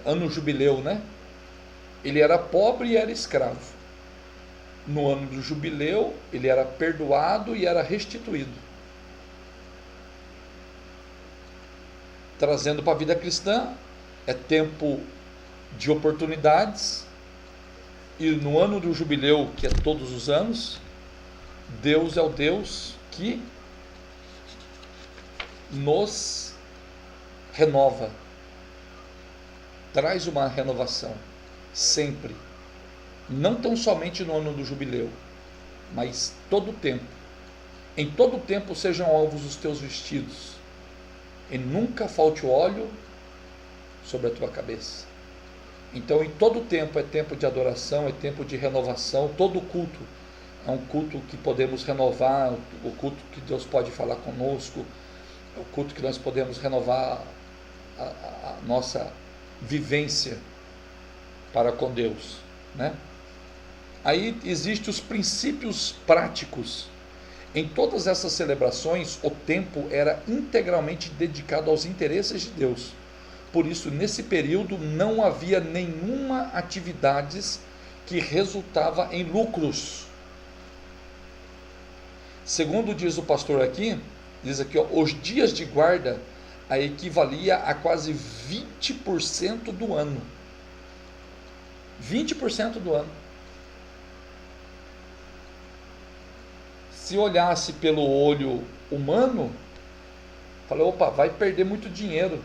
ano jubileu, né? Ele era pobre e era escravo. No ano do jubileu, ele era perdoado e era restituído. Trazendo para a vida cristã, é tempo de oportunidades. E no ano do jubileu, que é todos os anos, Deus é o Deus que nos renova. Traz uma renovação, sempre. Não tão somente no ano do jubileu, mas todo o tempo. Em todo o tempo sejam alvos os teus vestidos, e nunca falte óleo sobre a tua cabeça. Então, em todo o tempo é tempo de adoração, é tempo de renovação. Todo culto é um culto que podemos renovar, o culto que Deus pode falar conosco, é o culto que nós podemos renovar a nossa vivência para com Deus, né? Aí existem os princípios práticos. Em todas essas celebrações, o tempo era integralmente dedicado aos interesses de Deus. Por isso, nesse período, não havia nenhuma atividades que resultava em lucros. Segundo diz o pastor aqui, diz aqui, ó, os dias de guarda equivalia a quase 20% do ano. 20% do ano. Se olhasse pelo olho humano, falei, opa, vai perder muito dinheiro.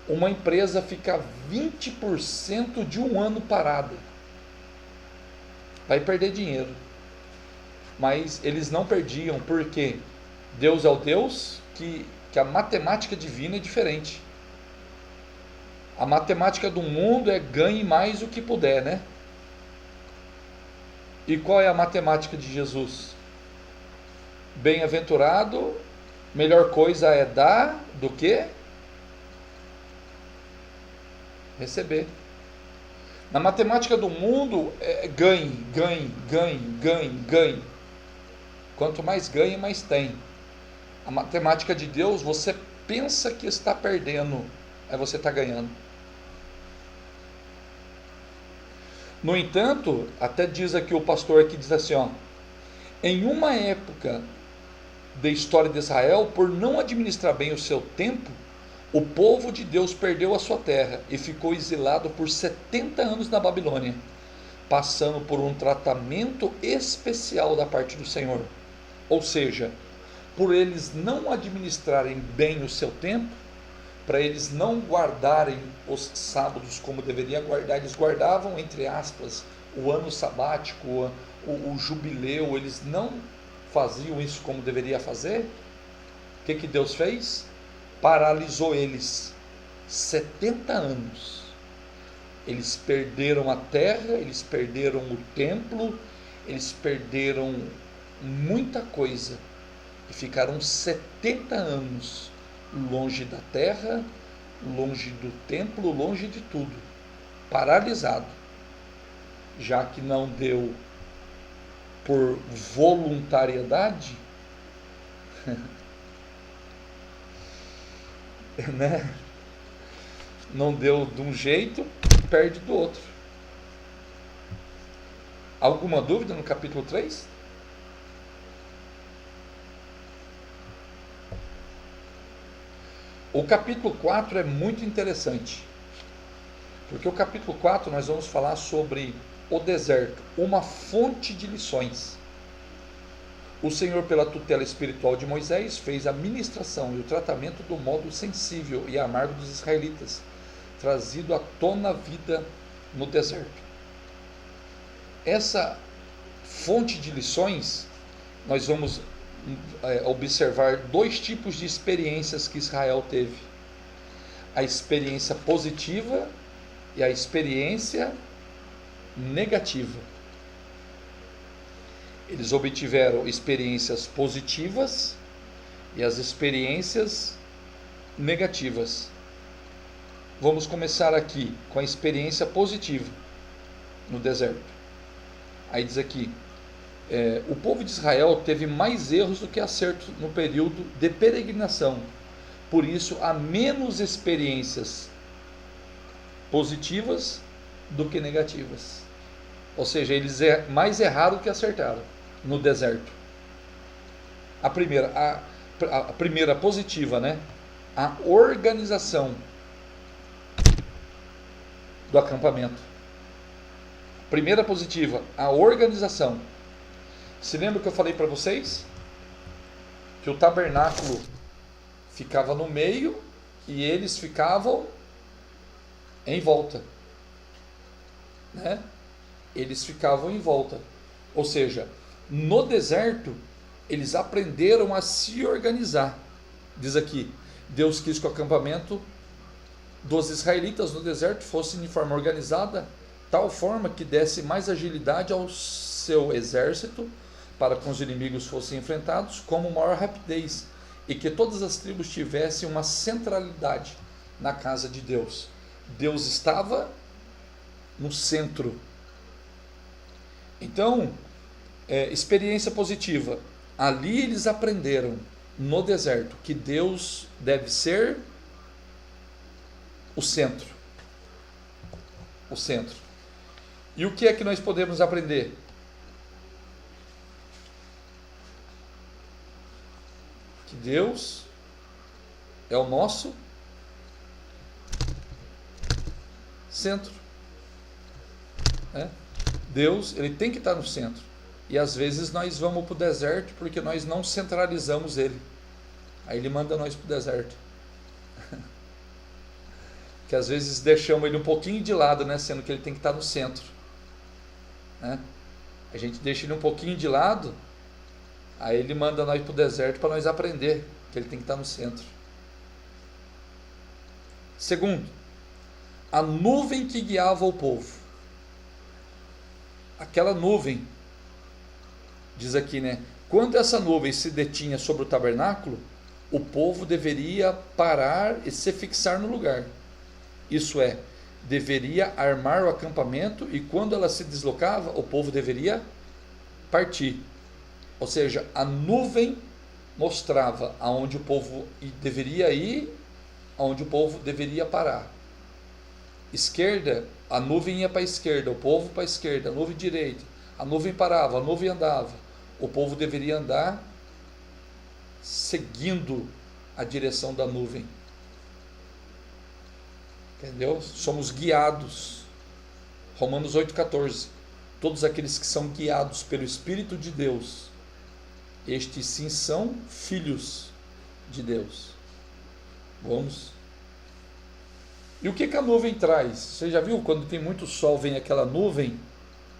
Uma empresa fica 20% de um ano parada. Vai perder dinheiro. Mas eles não perdiam, porque Deus é o Deus que a matemática divina é diferente. A matemática do mundo é ganhe mais o que puder, né? E qual é a matemática de Jesus? Bem-aventurado, melhor coisa é dar do que receber. Na matemática do mundo é ganhe, ganhe, ganhe, ganhe, ganhe. Quanto mais ganha, mais tem. A matemática de Deus, você pensa que está perdendo, aí você está ganhando. No entanto, até diz aqui o pastor aqui, diz assim, ó, em uma época da história de Israel, por não administrar bem o seu tempo, o povo de Deus perdeu a sua terra e ficou exilado por 70 anos na Babilônia, passando por um tratamento especial da parte do Senhor. Ou seja, por eles não administrarem bem o seu tempo, para eles não guardarem os sábados como deveria guardar, eles guardavam, entre aspas, o ano sabático, o jubileu, eles não faziam isso como deveria fazer. O que Deus fez? Paralisou eles 70 anos. Eles perderam a terra, eles perderam o templo, eles perderam muita coisa e ficaram 70 anos longe da terra, longe do templo, longe de tudo, paralisado, já que não deu por voluntariedade, né? Não deu de um jeito, perde do outro. Alguma dúvida no capítulo 3? O capítulo 4 é muito interessante, porque o capítulo 4 nós vamos falar sobre o deserto, uma fonte de lições. O Senhor, pela tutela espiritual de Moisés, fez a ministração e o tratamento do modo sensível e amargo dos israelitas, trazido à tona a vida no deserto. Essa fonte de lições, nós vamos observar dois tipos de experiências que Israel teve: a experiência positiva e a experiência negativa. Eles obtiveram experiências positivas e as experiências negativas. Vamos começar aqui com a experiência positiva no deserto. Aí diz aqui: O povo de Israel teve mais erros do que acertos no período de peregrinação. Por isso, há menos experiências positivas do que negativas. Ou seja, eles mais erraram do que acertaram no deserto. A primeira positiva, né? A organização do acampamento. Primeira positiva, a organização. Se lembra que eu falei para vocês? Que o tabernáculo ficava no meio e eles ficavam em volta, né? Eles ficavam em volta. Ou seja, no deserto, eles aprenderam a se organizar. Diz aqui, Deus quis que o acampamento dos israelitas no deserto fosse de forma organizada, tal forma que desse mais agilidade ao seu exército, para que os inimigos fossem enfrentados, como maior rapidez, e que todas as tribos tivessem uma centralidade na casa de Deus. Deus estava no centro. Então, experiência positiva. Ali eles aprenderam, no deserto, que Deus deve ser o centro. O centro. E o que é que nós podemos aprender? Que Deus é o nosso centro. Deus, ele tem que estar no centro. E às vezes nós vamos para o deserto porque nós não centralizamos ele. Aí ele manda nós para o deserto. Que às vezes deixamos ele um pouquinho de lado, né? Sendo que ele tem que estar no centro. Né? A gente deixa ele um pouquinho de lado, aí ele manda nós para o deserto para nós aprender que ele tem que estar no centro. Segundo, a nuvem que guiava o povo. Aquela nuvem, diz aqui, né? Quando essa nuvem se detinha sobre o tabernáculo, o povo deveria parar e se fixar no lugar. Isso é, deveria armar o acampamento, e quando ela se deslocava, o povo deveria partir. Ou seja, a nuvem mostrava aonde o povo deveria ir, aonde o povo deveria parar. Esquerda, a nuvem ia para a esquerda, o povo para a esquerda, a nuvem direita, a nuvem parava, a nuvem andava. O povo deveria andar seguindo a direção da nuvem. Entendeu? Somos guiados. Romanos 8,14. Todos aqueles que são guiados pelo Espírito de Deus, estes sim são filhos de Deus. Vamos. E o que a nuvem traz? Você já viu quando tem muito sol, vem aquela nuvem?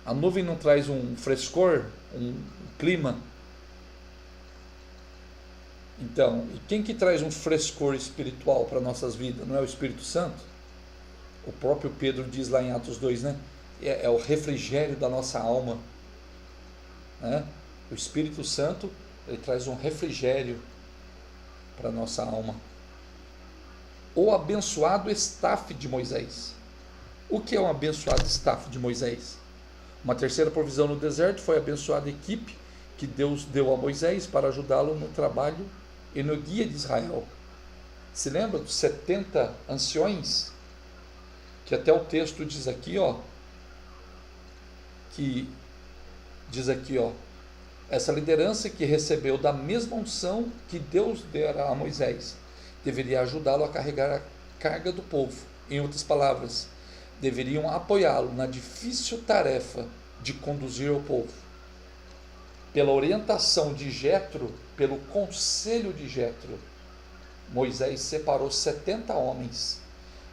A nuvem não traz um frescor, um clima? Então, e quem que traz um frescor espiritual para nossas vidas? Não é o Espírito Santo? O próprio Pedro diz lá em Atos 2, né? É o refrigério da nossa alma. Né? O Espírito Santo, ele traz um refrigério para a nossa alma. O abençoado staff de Moisés. O que é um abençoado staff de Moisés? Uma terceira provisão no deserto foi a abençoada equipe que Deus deu a Moisés para ajudá-lo no trabalho e no guia de Israel. Se lembra dos 70 anciões? Que até o texto diz aqui, essa liderança que recebeu da mesma unção que Deus dera a Moisés, deveria ajudá-lo a carregar a carga do povo. Em outras palavras, deveriam apoiá-lo na difícil tarefa de conduzir o povo. Pela orientação de Jetro, pelo conselho de Jetro, Moisés separou 70 homens.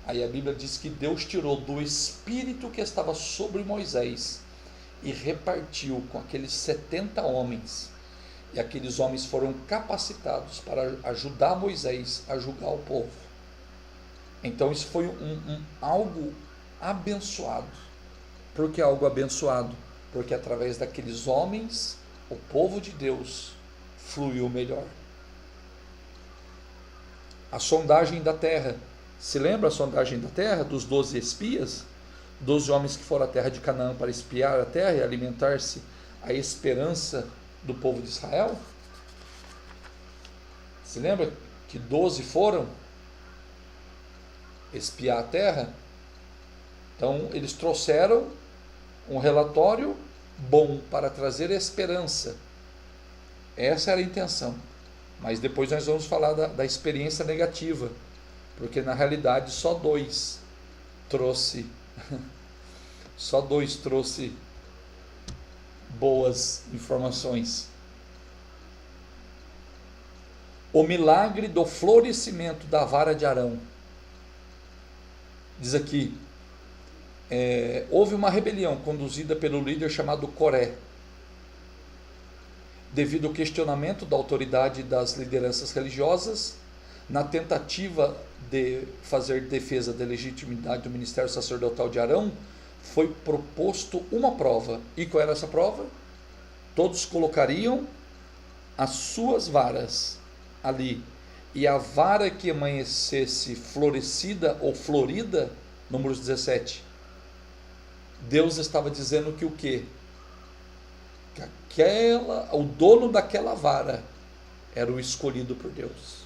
Aí a Bíblia diz que Deus tirou do espírito que estava sobre Moisés e repartiu com aqueles 70 homens. E aqueles homens foram capacitados para ajudar Moisés a julgar o povo. Então isso foi algo abençoado. Por que algo abençoado? Porque através daqueles homens, o povo de Deus fluiu melhor. A sondagem da terra. Se lembra a sondagem da terra dos 12 espias? 12 homens que foram à terra de Canaã para espiar a terra e alimentar-se a esperança do povo de Israel? Se lembra que 12 foram espiar a terra? Então eles trouxeram um relatório bom para trazer esperança. Essa era a intenção. Mas depois nós vamos falar da experiência negativa, porque na realidade só dois trouxe boas informações. O milagre do florescimento da vara de Arão. Diz aqui, houve uma rebelião conduzida pelo líder chamado Coré, devido ao questionamento da autoridade das lideranças religiosas, na tentativa de fazer defesa da legitimidade do ministério sacerdotal de Arão, foi proposto uma prova. E qual era essa prova? Todos colocariam as suas varas ali, e a vara que amanhecesse florescida ou florida, Números 17, Deus estava dizendo que o quê? Que o dono daquela vara era o escolhido por Deus.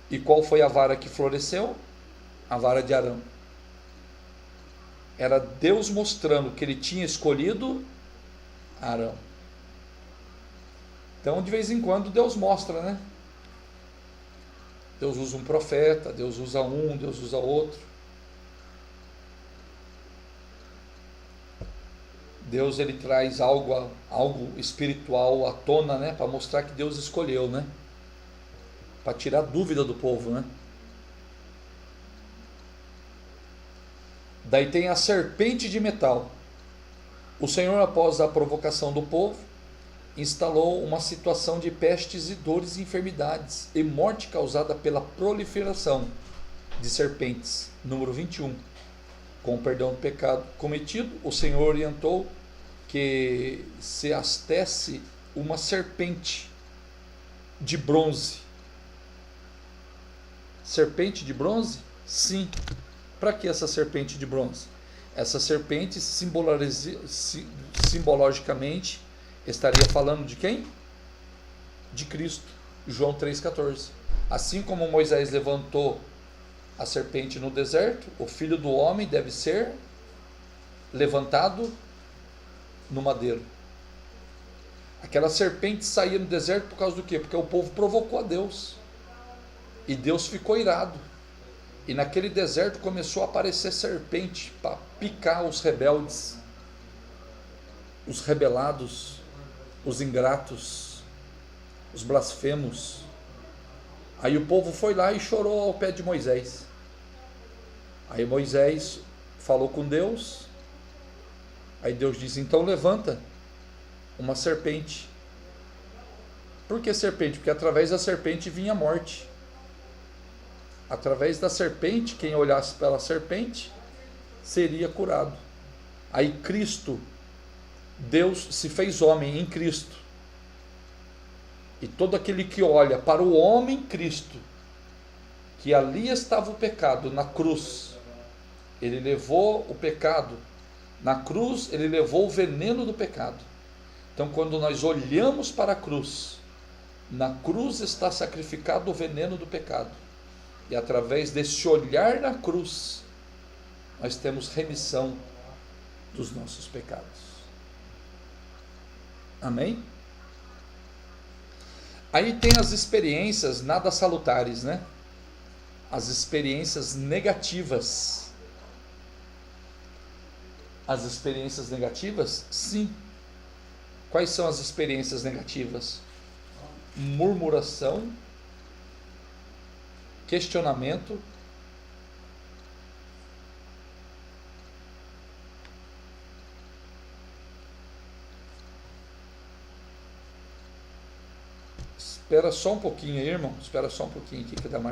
E qual foi a vara que floresceu? A vara de Arão. Era Deus mostrando que ele tinha escolhido Arão. Então, de vez em quando, Deus mostra, né? Deus usa um profeta, Deus usa um, Deus usa outro. Deus, ele traz algo espiritual à tona, né? Para mostrar que Deus escolheu, né? Para tirar dúvida do povo, né? Daí tem a serpente de metal. O Senhor, após a provocação do povo, instalou uma situação de pestes e dores e enfermidades e morte causada pela proliferação de serpentes. Número 21. Com o perdão do pecado cometido, o Senhor orientou que se hastesse uma serpente de bronze. Serpente de bronze? Sim. Para que essa serpente de bronze? Essa serpente simbologicamente estaria falando de quem? De Cristo. João 3,14. Assim como Moisés levantou a serpente no deserto, o Filho do Homem deve ser levantado no madeiro. Aquela serpente saía no deserto por causa do quê? Porque o povo provocou a Deus. E Deus ficou irado. E naquele deserto começou a aparecer serpente para picar os rebeldes, os rebelados, os ingratos, os blasfemos. Aí o povo foi lá e chorou ao pé de Moisés. Aí Moisés falou com Deus. Aí Deus disse: então levanta uma serpente. Por que serpente? Porque através da serpente vinha a morte. Através da serpente, quem olhasse pela serpente seria curado. Aí Cristo, Deus se fez homem em Cristo. E todo aquele que olha para o homem Cristo, que ali estava o pecado, na cruz, ele levou o pecado. Na cruz, ele levou o veneno do pecado. Então, quando nós olhamos para a cruz, na cruz está sacrificado o veneno do pecado. E através desse olhar na cruz, nós temos remissão dos nossos pecados. Amém? Aí tem as experiências nada salutares, né? As experiências negativas. As experiências negativas? Sim. Quais são as experiências negativas? Murmuração, questionamento, espera só um pouquinho aí, irmão. Espera só um pouquinho aqui que dá mais.